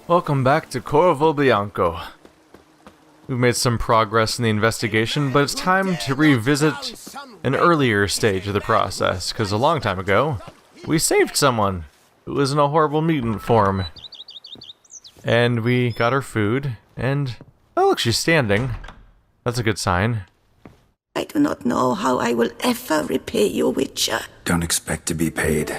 Welcome back to Corvo Bianco. We've made some progress in the investigation, but it's time to revisit an earlier stage of the process, because a long time ago, we saved someone who was in a horrible mutant form. And we got her food, and oh look, she's standing. That's a good sign. I do not know how I will ever repay you, Witcher. Don't expect to be paid.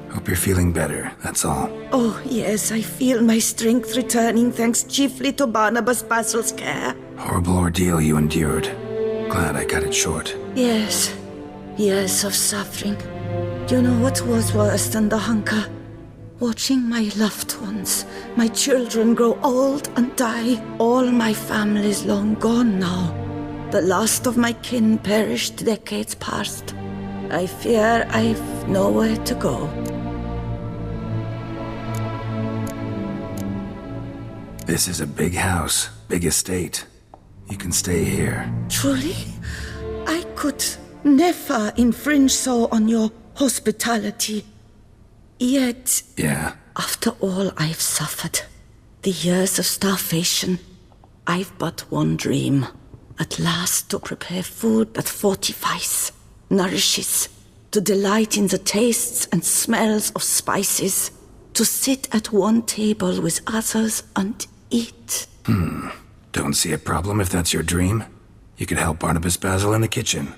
Hope you're feeling better, that's all. Oh, yes, I feel my strength returning thanks chiefly to Barnabas Basil's care. Horrible ordeal you endured. Glad I cut it short. Yes, years of suffering. Do you know what was worse than the hunger? Watching my loved ones, my children grow old and die. All my family's long gone now. The last of my kin perished decades past. I fear I've nowhere to go. This is a big house, big estate. You can stay here. Truly? I could never infringe so on your hospitality. Yet, Yeah. after all I've suffered, the years of starvation, I've but one dream. At last to prepare food that fortifies, nourishes, to delight in the tastes and smells of spices, to sit at one table with others and eat. Don't see a problem if that's your dream. You could help Barnabas Basil in the kitchen.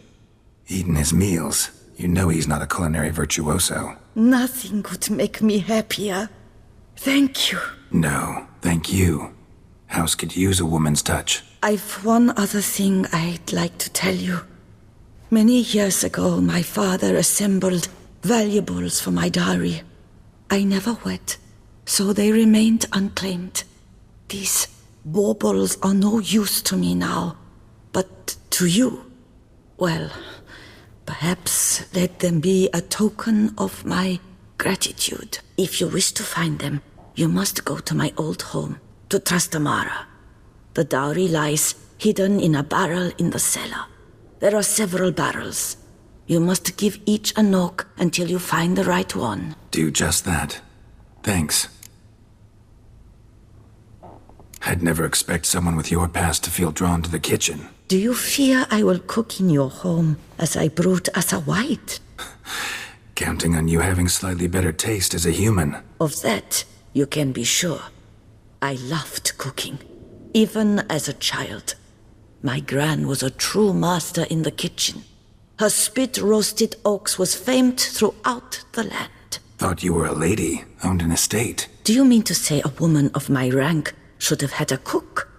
Eating his meals. You know he's not a culinary virtuoso. Nothing could make me happier. Thank you. No, thank you. House could use a woman's touch. I've one other thing I'd like to tell you. Many years ago, my father assembled valuables for my dowry. I never wed, so they remained unclaimed. These baubles are no use to me now, but to you, well, perhaps let them be a token of my gratitude. If you wish to find them, you must go to my old home, to Trastamara. The dowry lies hidden in a barrel in the cellar. There are several barrels. You must give each a knock until you find the right one. Do just that. Thanks. I'd never expect someone with your past to feel drawn to the kitchen. Do you fear I will cook in your home as I brewed as a white? Counting on you having slightly better taste as a human. Of that, you can be sure. I loved cooking, even as a child. My gran was a true master in the kitchen. Her spit-roasted oaks was famed throughout the land. Thought you were a lady, owned an estate. Do you mean to say a woman of my rank should have had a cook?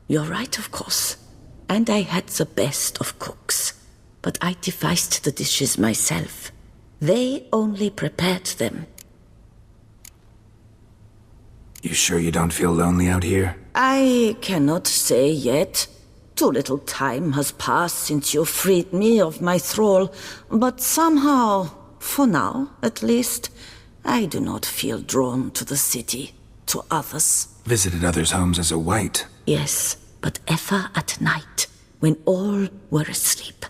You're right, of course. And I had the best of cooks. But I devised the dishes myself. They only prepared them. You sure you don't feel lonely out here? I cannot say yet. Too little time has passed since you freed me of my thrall, but somehow, for now at least, I do not feel drawn to the city, to others. Visited others' homes as a white. Yes, but ever at night, when all were asleep,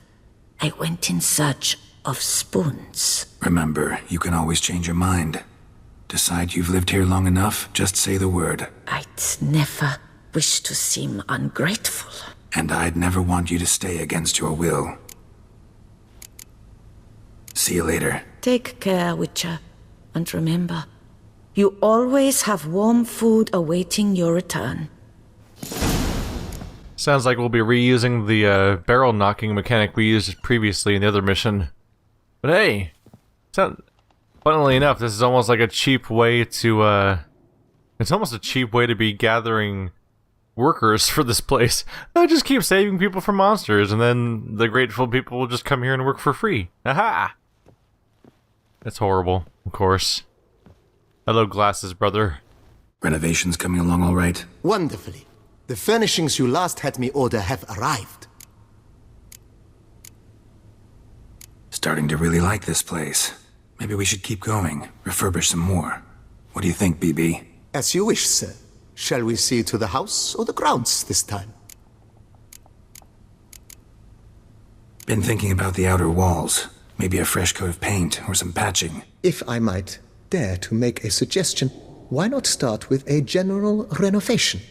I went in search of spoons. Remember, you can always change your mind. Decide you've lived here long enough, just say the word. I'd never wish to seem ungrateful. And I'd never want you to stay against your will. See you later. Take care, Witcher. And remember, you always have warm food awaiting your return. Sounds like we'll be reusing the barrel knocking mechanic we used previously in the other mission. But hey, funnily enough, this is almost like a cheap way to, it's almost a cheap way to be gathering workers for this place. I just keep saving people from monsters, and then the grateful people will just come here and work for free. Aha! That's horrible, of course. Hello, glasses, brother. Renovations coming along all right? Wonderfully. The furnishings you last had me order have arrived. Starting to really like this place. Maybe we should keep going, refurbish some more. What do you think, BB? As you wish, sir. Shall we see to the house or the grounds this time? Been thinking about the outer walls. Maybe a fresh coat of paint or some patching. If I might dare to make a suggestion, why not start with a general renovation?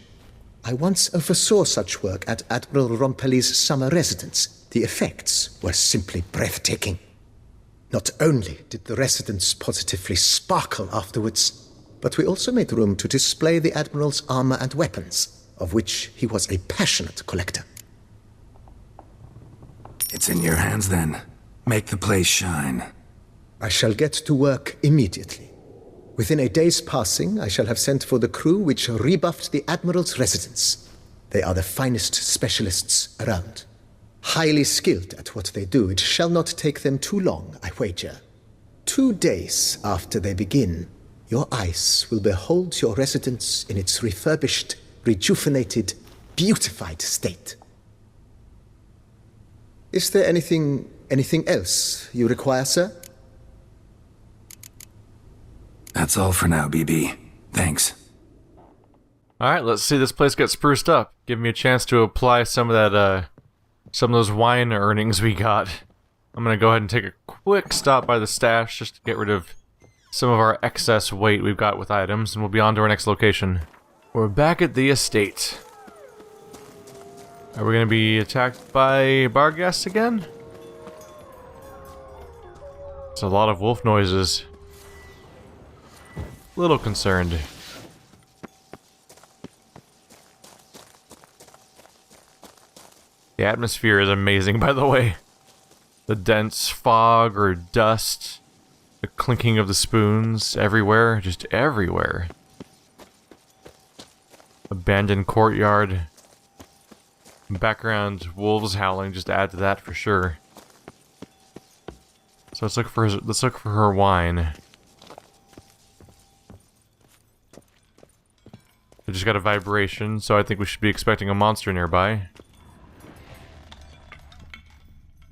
I once oversaw such work at Admiral Rompelli's summer residence. The effects were simply breathtaking. Not only did the residence positively sparkle afterwards, but we also made room to display the Admiral's armor and weapons, of which he was a passionate collector. It's in your hands then. Make the place shine. I shall get to work immediately. Within a day's passing, I shall have sent for the crew which rebuffed the Admiral's residence. They are the finest specialists around. Highly skilled at what they do, it shall not take them too long, I wager. 2 days after they begin, your eyes will behold your residence in its refurbished, rejuvenated, beautified state. Is there anything else you require, sir? That's all for now, BB. Thanks. Alright, let's see this place get spruced up. Give me a chance to apply some of that, some of those wine earnings we got. I'm gonna go ahead and take a quick stop by the stash just to get rid of some of our excess weight we've got with items, and we'll be on to our next location. We're back at the estate. Are we gonna be attacked by Barghast again? It's a lot of wolf noises. Little concerned. The atmosphere is amazing, by the way. The dense fog or dust, the clinking of the spoons everywhere, just everywhere. Abandoned courtyard. Background wolves howling just add to that for sure. So let's look for her wine. I just got a vibration, so I think we should be expecting a monster nearby.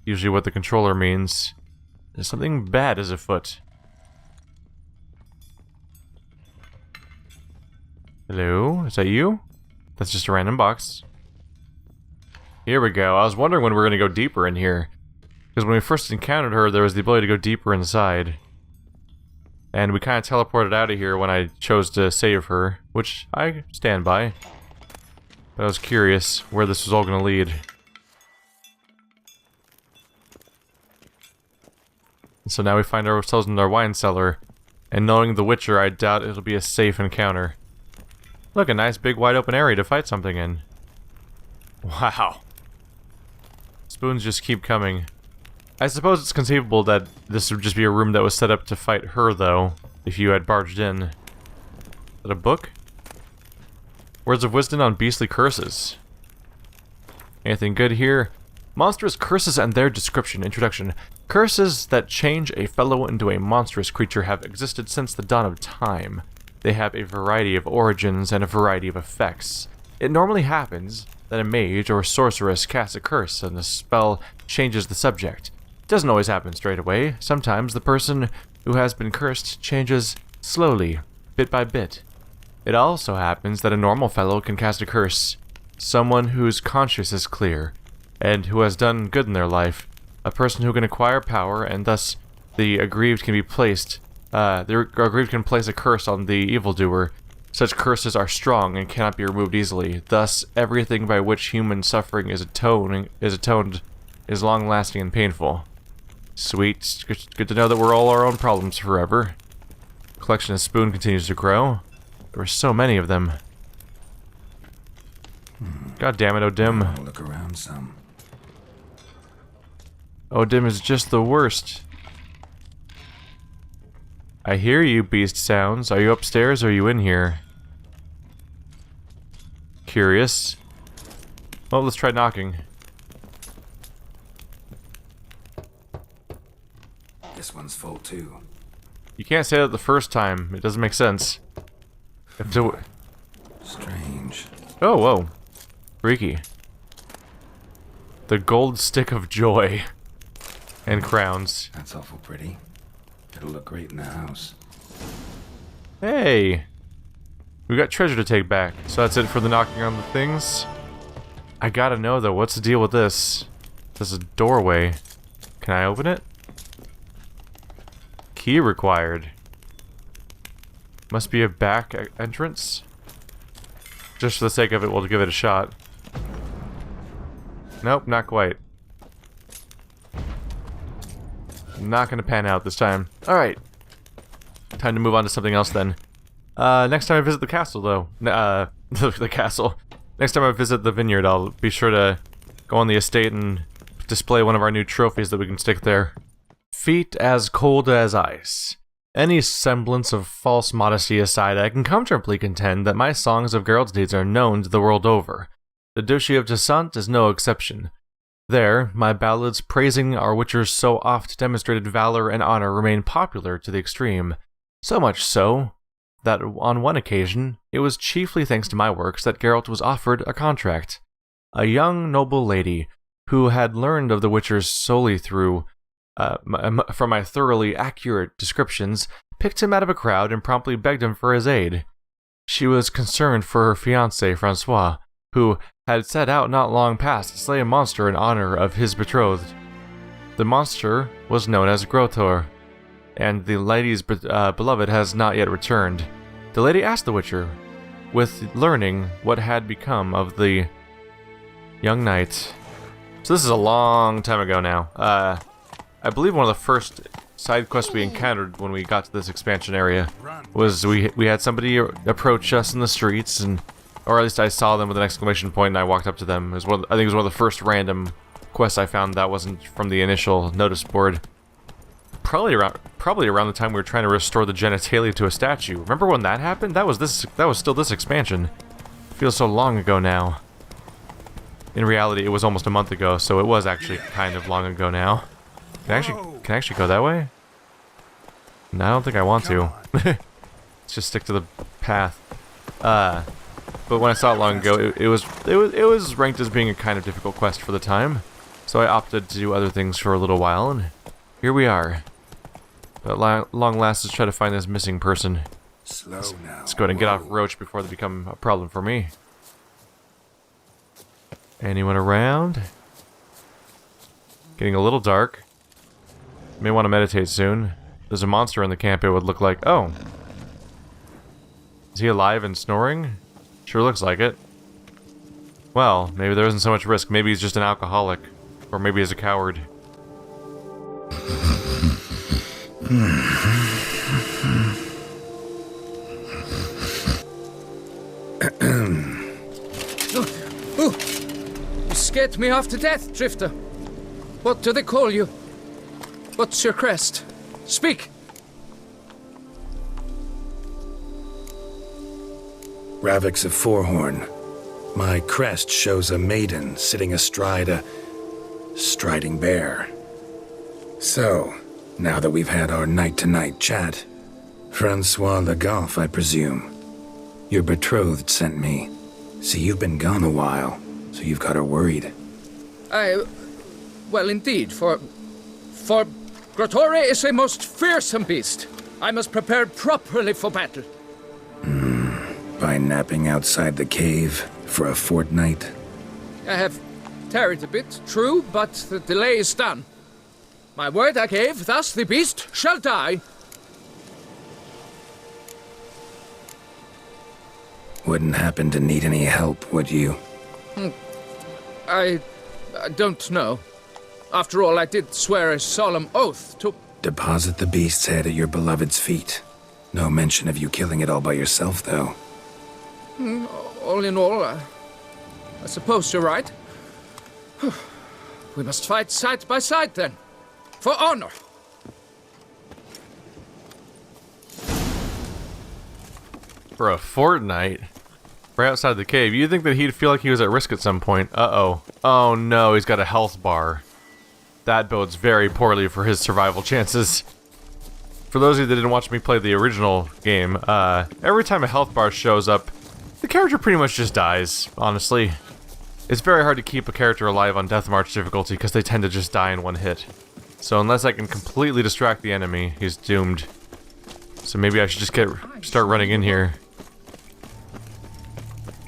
Usually what the controller means. There's something bad is afoot. Hello? Is that you? That's just a random box. Here we go. I was wondering when we were going to go deeper in here. Because when we first encountered her, there was the ability to go deeper inside. And we kind of teleported out of here when I chose to save her, which I stand by. But I was curious where this was all going to lead. So now we find ourselves in our wine cellar, and knowing the Witcher, I doubt it'll be a safe encounter. Look, a nice big wide open area to fight something in. Wow. Spoons just keep coming. I suppose it's conceivable that this would just be a room that was set up to fight her, though, if you had barged in. Is that a book? Words of wisdom on beastly curses. Anything good here? Monstrous curses and their description. Introduction. Curses that change a fellow into a monstrous creature have existed since the dawn of time. They have a variety of origins and a variety of effects. It normally happens that a mage or sorceress casts a curse and the spell changes the subject. It doesn't always happen straight away. Sometimes the person who has been cursed changes slowly, bit by bit. It also happens that a normal fellow can cast a curse. Someone whose conscience is clear, and who has done good in their life. A person who can acquire power, and thus the aggrieved can be placed. The aggrieved can place a curse on the evildoer. Such curses are strong and cannot be removed easily. Thus, everything by which human suffering is atoned is long-lasting and painful. Sweet. Good to know that we're all our own problems forever. Collection of spoon continues to grow. There were so many of them. God damn it, Odim. I'll look around some. Odim is just the worst. I hear you, beast sounds. Are you upstairs or are you in here? Curious. Well, let's try knocking. This one's full too. You can't say that the first time. It doesn't make sense. You have to... Strange. Oh, whoa. Freaky. The gold stick of joy. And crowns. That's awful pretty. It'll look great in the house. Hey! We got treasure to take back. So that's it for the knocking on the things. I gotta know though, what's the deal with this? This is a doorway. Can I open it? Key required. Must be a back entrance. Just for the sake of it, we'll give it a shot. Nope, not quite. Not gonna pan out this time. Alright. Time to move on to something else then. Next time I visit the castle, though. The castle. Next time I visit the vineyard, I'll be sure to go on the estate and display one of our new trophies that we can stick there. Feet as cold as ice. Any semblance of false modesty aside, I can comfortably contend that my songs of Geralt's deeds are known to the world over. The Duchy of Toussaint is no exception. There, my ballads praising our witcher's so oft demonstrated valor and honor remain popular to the extreme. So much so, that on one occasion, it was chiefly thanks to my works that Geralt was offered a contract. A young noble lady, who had learned of the witchers solely through from my thoroughly accurate descriptions, picked him out of a crowd and promptly begged him for his aid. She was concerned for her fiancé, Francois, who had set out not long past to slay a monster in honor of his betrothed. The monster was known as Grotor, and the lady's beloved has not yet returned. The lady asked the witcher, with learning what had become of the young knight. So this is a long time ago now. I believe one of the first side quests we encountered when we got to this expansion area was we had somebody approach us in the streets, and or at least I saw them with an exclamation point and I walked up to them. I think it was one of the first random quests I found that wasn't from the initial notice board. Probably around the time we were trying to restore the genitalia to a statue. Remember when that happened? That was still this expansion. It feels so long ago now. In reality, it was almost a month ago, so it was actually kind of long ago now. Can I actually go that way? No, I don't think I want to. Let's just stick to the path. But when I saw it long ago, it was ranked as being a kind of difficult quest for the time, so I opted to do other things for a little while, and here we are. But long last, let's try to find this missing person. Slow now. Let's go ahead and get off Roach before they become a problem for me. Anyone around? Getting a little dark. May want to meditate soon. There's a monster in the camp, it would look like. Oh. Is he alive and snoring? Sure looks like it. Well, maybe there isn't so much risk. Maybe he's just an alcoholic. Or maybe he's a coward. You scared me half to death, Drifter. What do they call you? What's your crest? Speak! Ravix of Forehorn. My crest shows a maiden sitting astride a striding bear. So, now that we've had our night-to-night chat, Francois Le Goff, I presume. Your betrothed sent me. See, you've been gone a while, so you've got her worried. Well, indeed, for Grotore is a most fearsome beast. I must prepare properly for battle. By napping outside the cave for a fortnight? I have tarried a bit, true, but the delay is done. My word I gave, thus the beast shall die. Wouldn't happen to need any help, would you? I don't know. After all, I did swear a solemn oath to... Deposit the beast's head at your beloved's feet. No mention of you killing it all by yourself, though. All in all, I suppose you're right. We must fight side by side, then. For honor. For a fortnight? Right outside the cave. You'd think that he'd feel like he was at risk at some point. Uh-oh. Oh no, he's got a health bar. That bodes very poorly for his survival chances. For those of you that didn't watch me play the original game, every time a health bar shows up, the character pretty much just dies, honestly. It's very hard to keep a character alive on Death March difficulty because they tend to just die in one hit. So unless I can completely distract the enemy, he's doomed. So maybe I should just start running in here.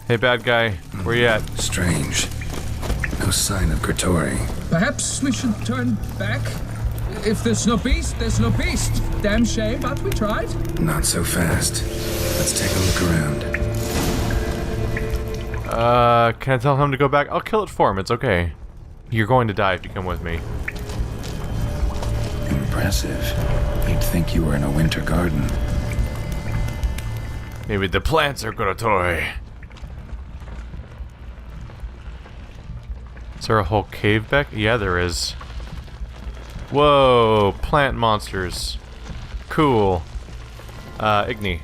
Hey bad guy, where you at? Strange. No sign of Grotore. Perhaps we should turn back? If there's no beast, there's no beast. Damn shame, but we tried. Not so fast. Let's take a look around. Can I tell him to go back? I'll kill it for him, it's okay. You're going to die if you come with me. Impressive. You'd think you were in a winter garden. Maybe the plants are gonna toy. Is there a whole cave back? Yeah, there is. Whoa, plant monsters. Cool. Igni.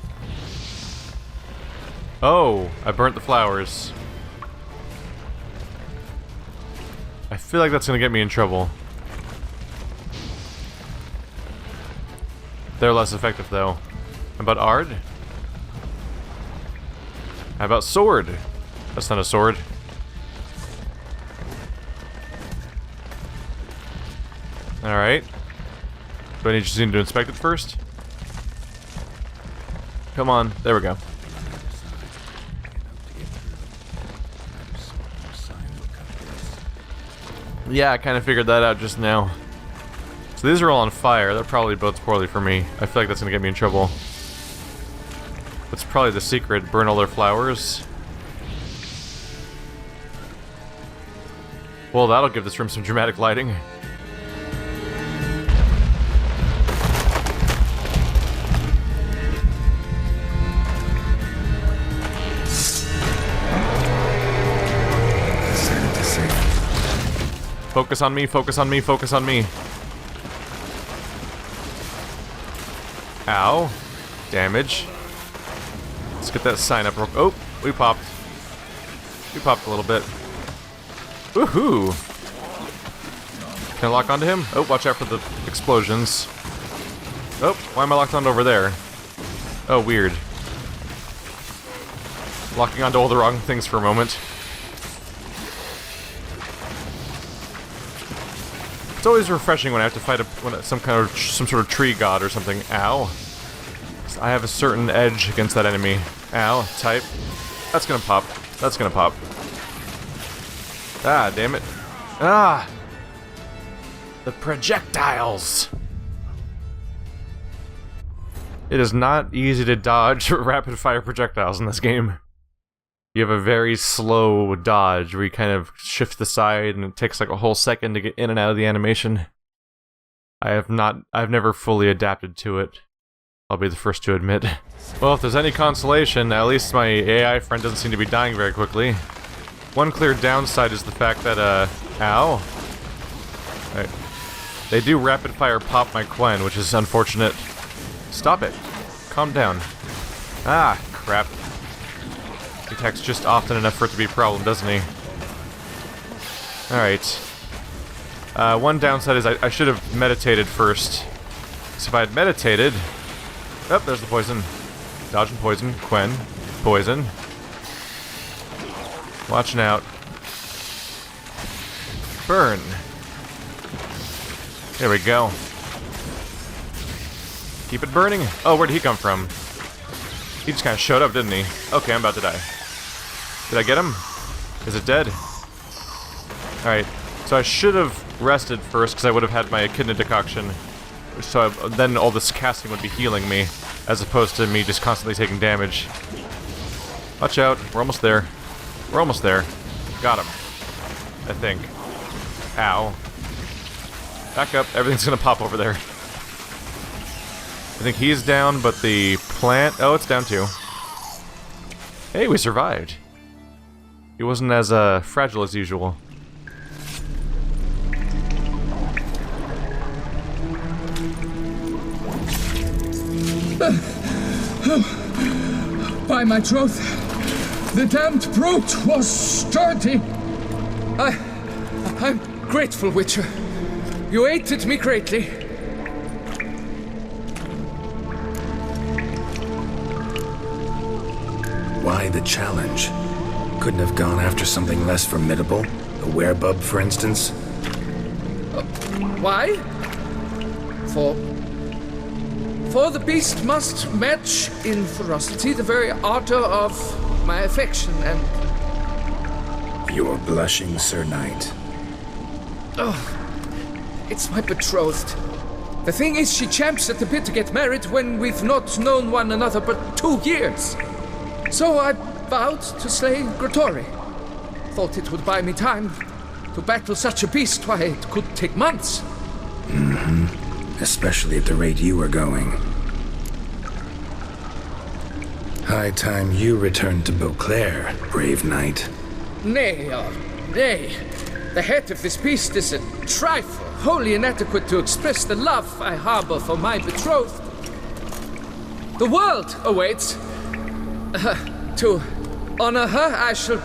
Oh, I burnt the flowers. I feel like that's gonna get me in trouble. They're less effective though. How about Ard? How about sword? That's not a sword. Alright. Do I need to inspect it first? Come on, there we go. Yeah, I kind of figured that out just now. So these are all on fire. That probably bodes poorly for me. I feel like that's gonna get me in trouble. That's probably the secret. Burn all their flowers. Well, that'll give this room some dramatic lighting. Focus on me, focus on me, focus on me. Ow. Damage. Let's get that sign up real. Oh, we popped. We popped a little bit. Woohoo! Can I lock onto him? Oh, watch out for the explosions. Oh, why am I locked onto over there? Oh, weird. Locking onto all the wrong things for a moment. It's always refreshing when I have to fight some sort of tree god or something. Ow. I have a certain edge against that enemy. Ow. Type. That's gonna pop. That's gonna pop. Ah, damn it. Ah! The projectiles! It is not easy to dodge rapid fire projectiles in this game. You have a very slow dodge where you kind of shift the side and it takes like a whole second to get in and out of the animation. I've never fully adapted to it. I'll be the first to admit. Well, if there's any consolation, at least my AI friend doesn't seem to be dying very quickly. One clear downside is the fact that, ow. Right. They do rapid fire pop my Quen, which is unfortunate. Stop it. Calm down. Ah, crap. He attacks just often enough for it to be a problem, doesn't he? Alright. One downside is I should have meditated first. So if I had meditated... Oh, there's the poison. Dodging poison. Quen. Poison. Watching out. Burn. There we go. Keep it burning. Oh, where did he come from? He just kind of showed up, didn't he? Okay, I'm about to die. Did I get him? Is it dead? Alright, so I should have rested first because I would have had my echidna decoction. So then all this casting would be healing me, as opposed to me just constantly taking damage. Watch out, we're almost there. We're almost there. Got him. I think. Ow. Back up, everything's gonna pop over there. I think he's down, but the plant... Oh, it's down too. Hey, we survived. He wasn't as fragile as usual. By my troth, the damned brute was sturdy. I'm grateful, Witcher. You aided me greatly. Why the challenge? Couldn't have gone after something less formidable? A werebub, for instance? Why? For the beast must match in ferocity the very ardor of my affection, and... You're blushing, Sir Knight. Oh, it's my betrothed. The thing is, she champs at the bit to get married when we've not known one another but 2 years. So I vowed to slay Grottori. Thought it would buy me time. To battle such a beast, why, it could take months. Especially at the rate you were going. High time you returned to Beauclair, brave knight. Nay, nay. The head of this beast is a trifle, wholly inadequate to express the love I harbor for my betrothed. The world awaits. To honor her, I shall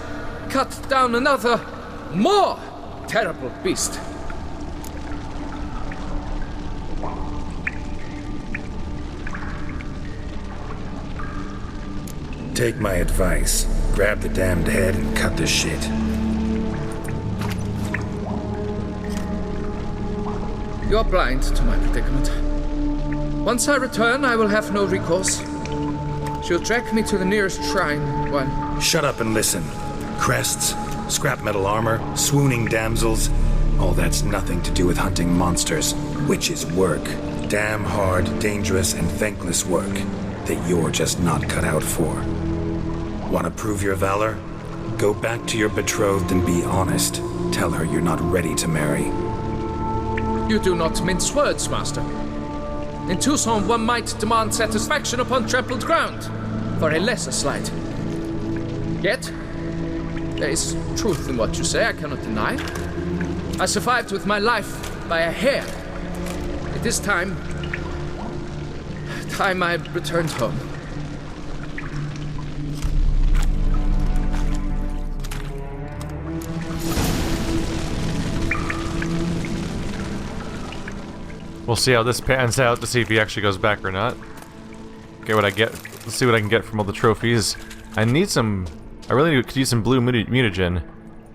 cut down another, more terrible beast. Take my advice. Grab the damned head and cut the shit. You're blind to my predicament. Once I return, I will have no recourse. She'll track me to the nearest shrine while... Shut up and listen. Crests, scrap metal armor, swooning damsels. All that's nothing to do with hunting monsters, which is work. Damn hard, dangerous, and thankless work that you're just not cut out for. Want to prove your valor? Go back to your betrothed and be honest. Tell her you're not ready to marry. You do not mince words, master. In Toussaint, one might demand satisfaction upon trampled ground for a lesser slight. Yet, there is truth in what you say, I cannot deny. I survived with my life by a hair. It is time I returned home. We'll see how this pans out to see if he actually goes back or not. Okay, what I get. Let's see what I can get from all the trophies. I need some... I really could use some blue mutagen.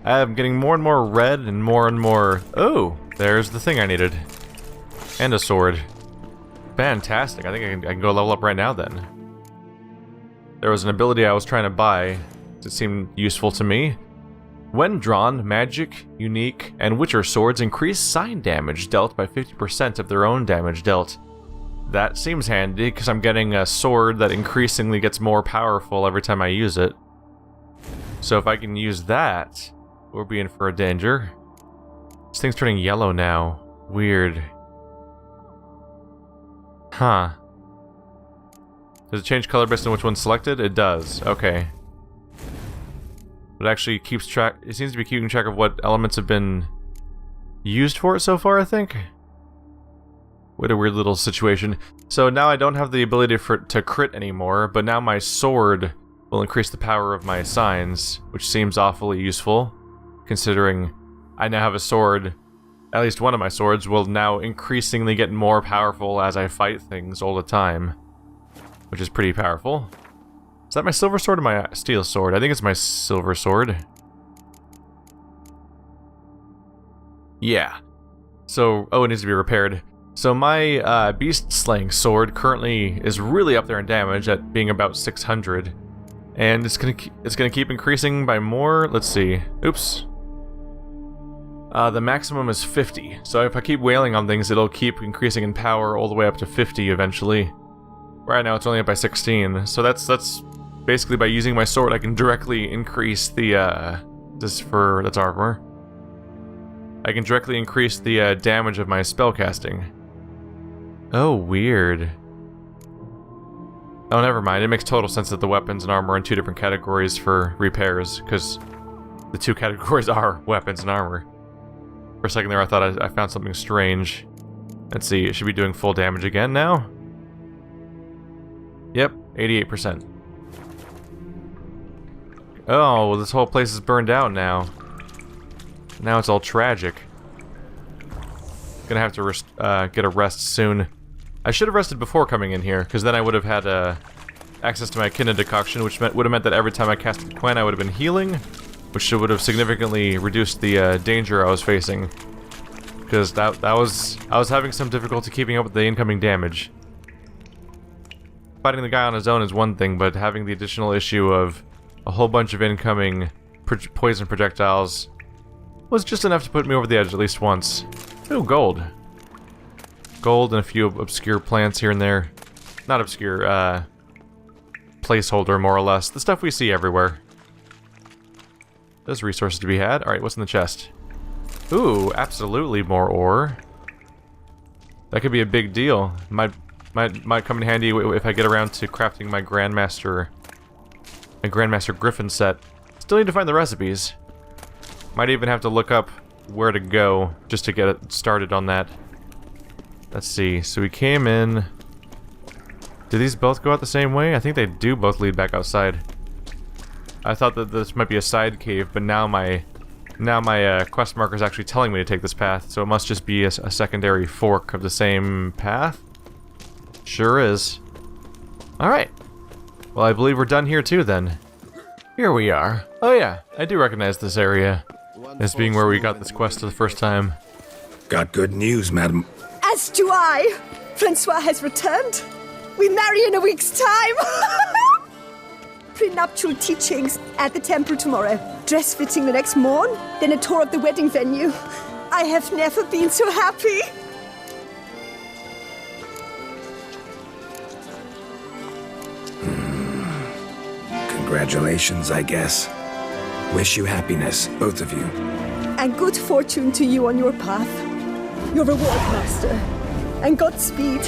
I'm getting more and more red and more... Oh! There's the thing I needed. And a sword. Fantastic. I think I can go level up right now then. There was an ability I was trying to buy that seemed useful to me. When drawn, magic, unique, and witcher swords increase sign damage dealt by 50% of their own damage dealt. That seems handy, because I'm getting a sword that increasingly gets more powerful every time I use it. So if I can use that, we'll be in for a danger. This thing's turning yellow now. Weird. Huh. Does it change color based on which one's selected? It does. Okay. It actually keeps track... It seems to be keeping track of what elements have been used for it so far, I think. What a weird little situation. So now I don't have the ability to crit anymore, but now my sword will increase the power of my signs, which seems awfully useful, considering I now have a sword. At least one of my swords will now increasingly get more powerful as I fight things all the time, which is pretty powerful. Is that my silver sword or my steel sword? I think it's my silver sword. Yeah. So, oh, it needs to be repaired. So my beast slaying sword currently is really up there in damage at being about 600. And it's gonna keep increasing by more. Let's see. Oops. The maximum is 50. So if I keep wailing on things, it'll keep increasing in power all the way up to 50 eventually. Right now it's only up by 16. So that's basically by using my sword I can directly increase the that's armor. I can directly increase the damage of my spellcasting. Oh, weird. Oh, never mind. It makes total sense that the weapons and armor are in two different categories for repairs, because the two categories are weapons and armor. For a second there I thought I found something strange. Let's see, it should be doing full damage again now. Yep, 88%. Oh, well, this whole place is burned out now. Now it's all tragic. Gonna have to get a rest soon. I should have rested before coming in here, because then I would have had access to my Echidna decoction, which would have meant that every time I casted Quen I would have been healing, which would have significantly reduced the danger I was facing. Because I was having some difficulty keeping up with the incoming damage. Fighting the guy on his own is one thing, but having the additional issue of a whole bunch of incoming poison projectiles was just enough to put me over the edge at least once. Ooh, gold. Gold and a few obscure plants here and there. Not obscure, placeholder, more or less. The stuff we see everywhere. There's resources to be had. Alright, what's in the chest? Ooh, absolutely more ore. That could be a big deal. Might come in handy if I get around to crafting my Grandmaster Griffin set. Still need to find the recipes. Might even have to look up where to go just to get it started on that. Let's see. So we came in. Do these both go out the same way? I think they do both lead back outside. I thought that this might be a side cave, but now my quest marker is actually telling me to take this path, so it must just be a secondary fork of the same path. Sure is. Alright. Well, I believe we're done here too, then. Here we are. Oh yeah, I do recognize this area as being where we got this quest for the first time. Got good news, madam. As do I. Francois has returned. We marry in a week's time. Prenuptial teachings at the temple tomorrow. Dress fitting the next morn. Then a tour of the wedding venue. I have never been so happy. Congratulations, I guess. Wish you happiness, both of you. And good fortune to you on your path. Your reward, master. And Godspeed.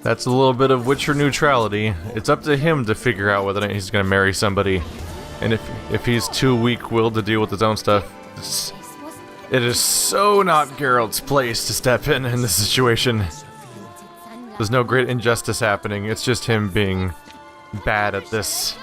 That's a little bit of Witcher neutrality. It's up to him to figure out whether or not he's gonna marry somebody. And if he's too weak-willed to deal with his own stuff, it is so not Geralt's place to step in this situation. There's no great injustice happening, it's just him being bad at this.